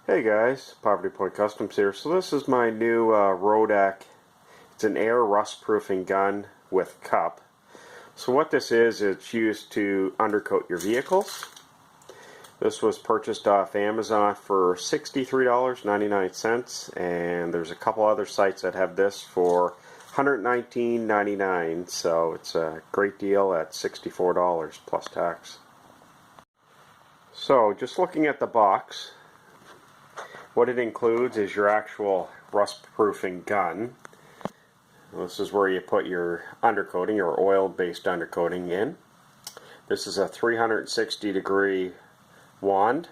Hey guys, Poverty Point Customs here. So this is my new Rodak. It's an air rust proofing gun with cup. So what this is, it's used to undercoat your vehicles. This was purchased off Amazon for $63.99, and there's a couple other sites that have this for $119.99, so it's a great deal at $64 plus tax. So just looking at the box, what it includes is your actual rust-proofing gun. This is where you put your undercoating or oil-based undercoating in. This is a 360-degree wand.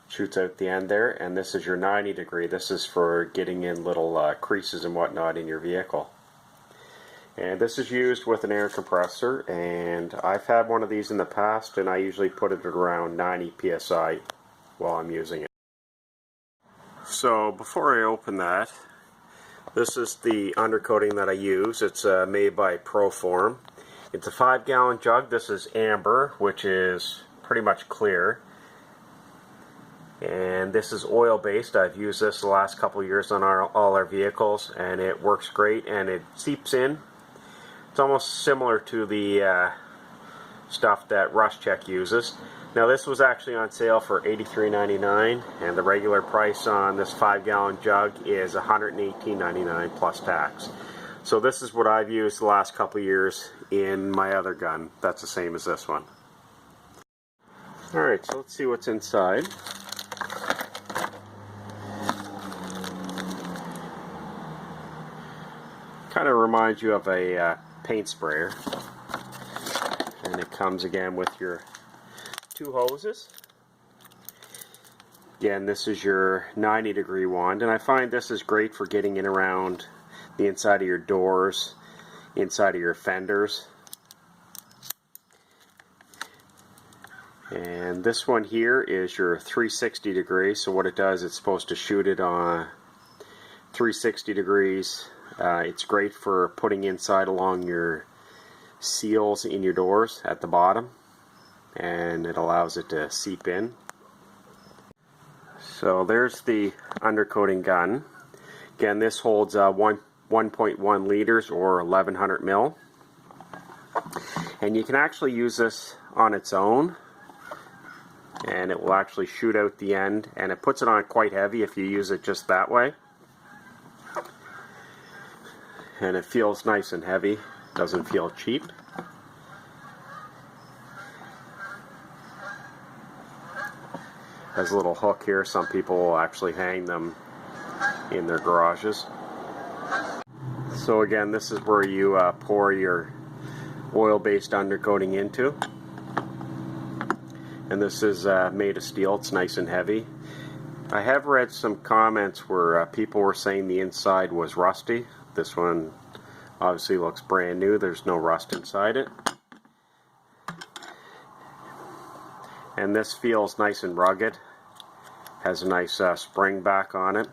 Shoots out the end there, and this is your 90-degree. This is for getting in little creases and whatnot in your vehicle. And this is used with an air compressor, and I've had one of these in the past, and I usually put it at around 90 psi while I'm using it. So before I open that, this is the undercoating that I use. It's made by Proform. It's a 5-gallon jug. This is amber, which is pretty much clear. And this is oil based. I've used this the last couple years on all our vehicles, and it works great and it seeps in. It's almost similar to the stuff that RustCheck uses. Now this was actually on sale for $83.99, and the regular price on this 5-gallon jug is $118.99 plus tax. So this is what I've used the last couple of years in my other gun. That's the same as this one. Alright, so let's see what's inside. Kind of reminds you of a paint sprayer. And it comes again with your 2 hoses. Again, this is your 90-degree wand, and I find this is great for getting in around the inside of your doors, inside of your fenders. And this one here is your 360 degree, so what it does, it's supposed to shoot it on 360 degrees. It's great for putting inside along your seals in your doors at the bottom, and it allows it to seep in. So there's the undercoating gun. Again, this holds 1.1 liters or 1100 mil, and you can actually use this on its own, and it will actually shoot out the end, and it puts it on quite heavy if you use it just that way, and it feels nice and heavy, doesn't feel cheap. Has a little hook here. Some people will actually hang them in their garages. So again, this is where you pour your oil-based undercoating into. And this is made of steel. It's nice and heavy. I have read some comments where people were saying the inside was rusty. This one obviously looks brand new. There's no rust inside it. And this feels nice and rugged. Has a nice spring back on it.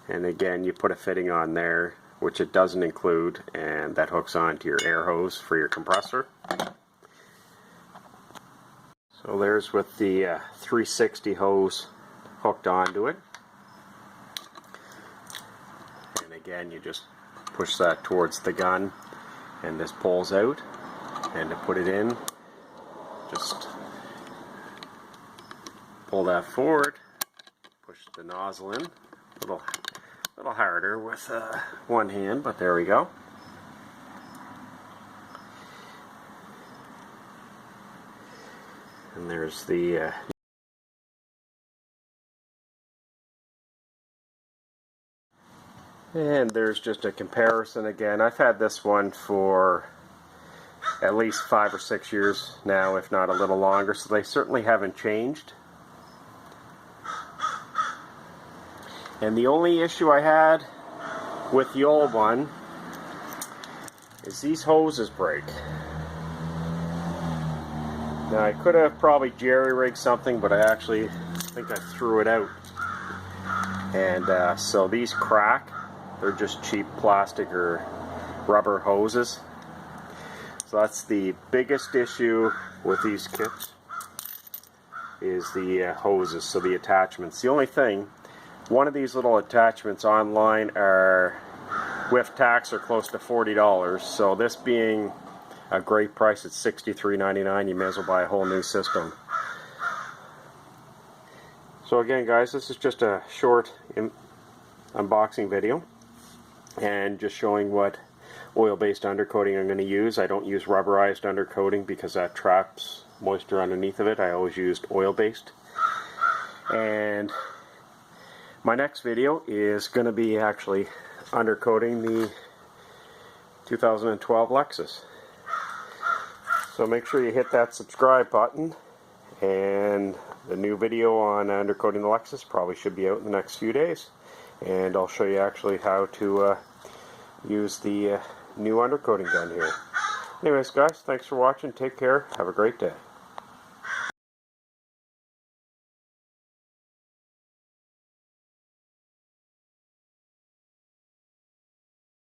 And again, you put a fitting on there, which it doesn't include, and that hooks onto your air hose for your compressor. So there's with the 360 hose hooked onto it. And again, you just push that towards the gun, and this pulls out. And to put it in, just pull that forward, push the nozzle in, a little harder with one hand, but there we go. And there's the and there's just a comparison again. I've had this one for at least 5 or 6 years now, if not a little longer, so they certainly haven't changed. And the only issue I had with the old one is these hoses break. Now I could have probably jerry-rigged something, but I actually think I threw it out. And so these crack. They're just cheap plastic or rubber hoses. So that's the biggest issue with these kits. is the hoses, so the attachments. The only thing, one of these little attachments online are with tax are close to $40, so this being a great price at $63.99, you may as well buy a whole new system. So again guys, this is just a short unboxing video and just showing what oil-based undercoating I'm going to use. I don't use rubberized undercoating because that traps moisture underneath of it. I always used oil-based. And my next video is going to be actually undercoating the 2012 Lexus. So make sure you hit that subscribe button, and the new video on undercoating the Lexus probably should be out in the next few days, and I'll show you actually how to use the new undercoating gun here. Anyways guys, thanks for watching, take care, have a great day.